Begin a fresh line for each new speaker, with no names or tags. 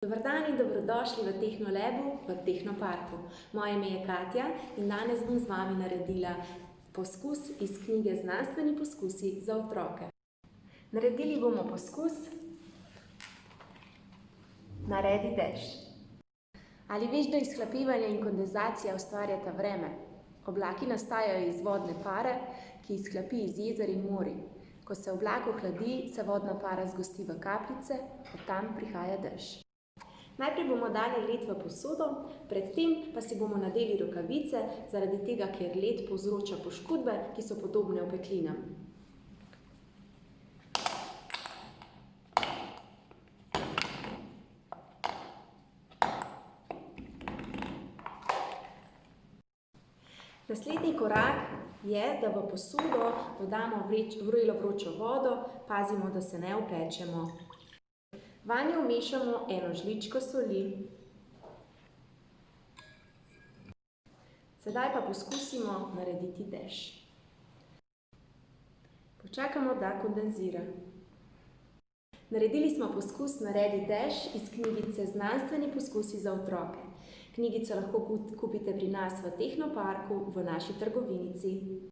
Dober dan in dobrodošli v Tehnolebu v Tehnoparku. Moje ime je Katja in danes bom z vami naredila poskus iz knjige Znanstveni poskusi za otroke. Naredili bomo poskus Naredi dež. Ali veš, da izhlapevanje in kondenzacija ustvarjata vreme? Oblaki nastajajo iz vodne pare, ki izhlapi iz jezer in morij. Ko se oblak ohladi, se vodna para zgosti v kapljice, od tam prihaja dež. Najprej bomo dali led v posodo, predtem pa si bomo nadeli rokavice, zaradi tega, ker led povzroča poškodbe, ki so podobne opeklinam. Naslednji korak je, da v posodo dodamo vrelo vročo vodo, pazimo, da se ne opečemo. Vanjo vmešamo eno žličko soli. Sedaj pa poskusimo narediti dež. Počakamo, da kondenzira. Naredili smo poskus Naredi dež iz knjigice Znanstveni poskusi za otroke. Knjigico lahko kupite pri nas v Tehnoparku v naši trgovinici.